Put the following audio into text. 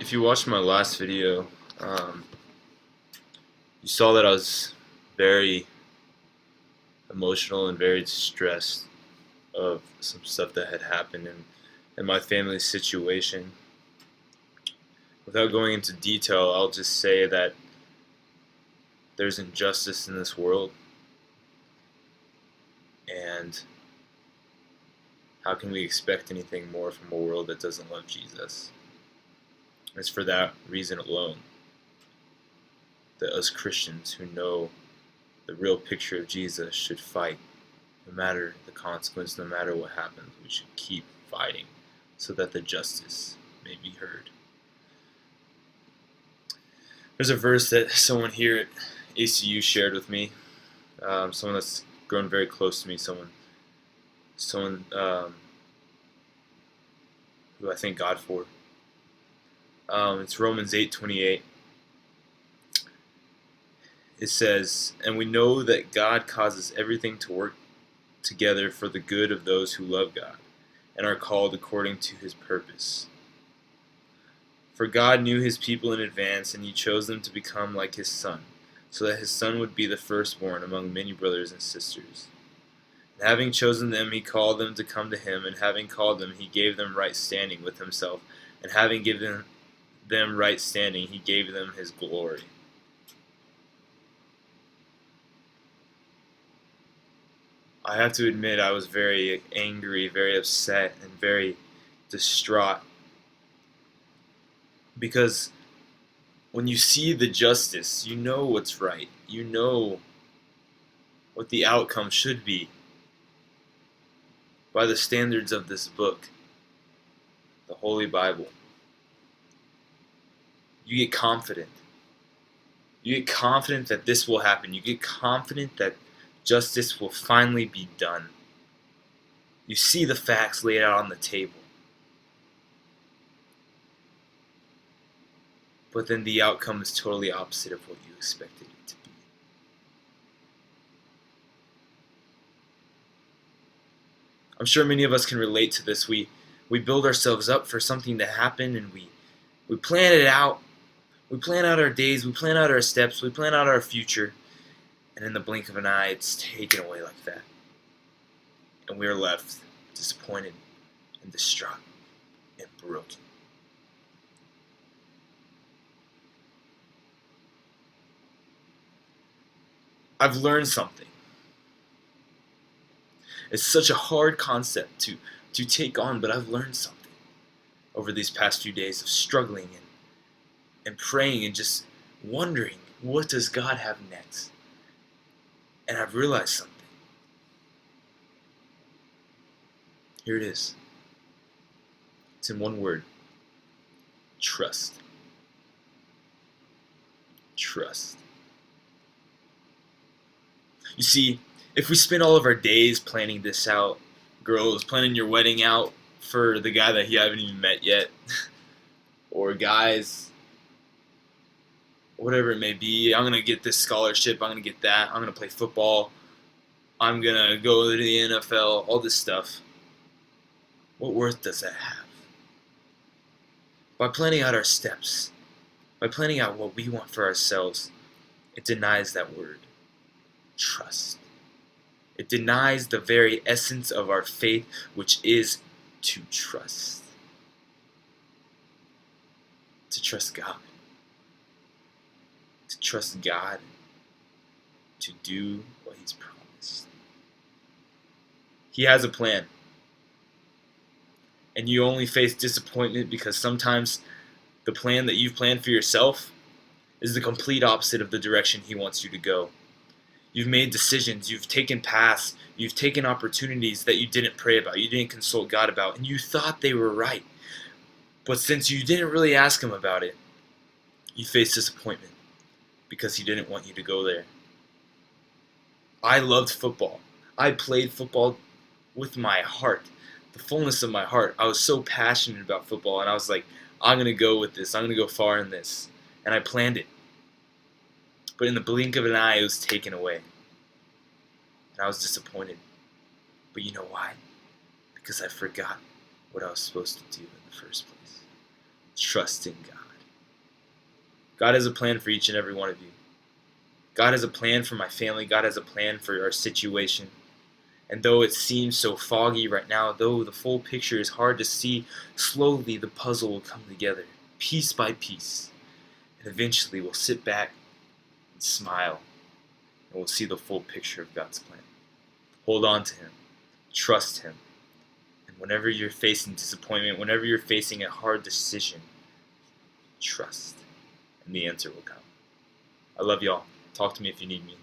If you watched my last video, um, you saw that I was very emotional and very distressed of some stuff that had happened in my family's situation. Without going into detail, I'll just say that there's injustice in this world, and how can we expect anything more from a world that doesn't love Jesus? It's for that reason alone that us Christians who know the real picture of Jesus should fight. No matter the consequence, no matter what happens, we should keep fighting so that the justice may be heard. There's a verse that someone here at ACU shared with me, someone that's grown very close to me, someone who I thank God for. It's Romans 8:28. It says, "And we know that God causes everything to work together for the good of those who love God and are called according to his purpose. For God knew his people in advance, and he chose them to become like his Son, so that his Son would be the firstborn among many brothers and sisters. And having chosen them, he called them to come to him, and having called them, he gave them right standing with himself, and having given them right standing, he gave them his glory." I have to admit I was very angry, very upset, and very distraught, because when you see the justice, you know what's right. You know what the outcome should be by the standards of this book, the Holy Bible. You get confident. You get confident that this will happen. You get confident that justice will finally be done. You see the facts laid out on the table. But then the outcome is totally opposite of what you expected it to be. I'm sure many of us can relate to this. We build ourselves up for something to happen, and we plan it out. We plan out our days, we plan out our steps, we plan out our future, and in the blink of an eye, it's taken away like that. And we are left disappointed and distraught and broken. I've learned something. It's such a hard concept to take on, but I've learned something over these past few days of struggling and praying and just wondering, what does God have next? And I've realized something. Here it is. It's in one word. Trust. Trust. You see, if we spend all of our days planning this out, girls, planning your wedding out for the guy that you haven't even met yet, or guys, whatever it may be, I'm going to get this scholarship, I'm going to get that, I'm going to play football, I'm going to go to the NFL, all this stuff. What worth does that have? By planning out our steps, by planning out what we want for ourselves, it denies that word, trust. It denies the very essence of our faith, which is to trust. To trust God. To trust God to do what he's promised. He has a plan. And you only face disappointment because sometimes the plan that you've planned for yourself is the complete opposite of the direction he wants you to go. You've made decisions, you've taken paths, you've taken opportunities that you didn't pray about, you didn't consult God about, and you thought they were right. But since you didn't really ask him about it, you face disappointment because he didn't want you to go there. I loved football. I played football with my heart, the fullness of my heart. I was so passionate about football, and I was like, I'm going to go with this. I'm going to go far in this. And I planned it. But in the blink of an eye, it was taken away. And I was disappointed. But you know why? Because I forgot what I was supposed to do in the first place. Trust in God. God has a plan for each and every one of you. God has a plan for my family. God has a plan for our situation. And though it seems so foggy right now, though the full picture is hard to see, slowly the puzzle will come together, piece by piece. And eventually we'll sit back and smile, and we'll see the full picture of God's plan. Hold on to Him. Trust Him. And whenever you're facing disappointment, whenever you're facing a hard decision, trust. And the answer will come. I love y'all. Talk to me if you need me.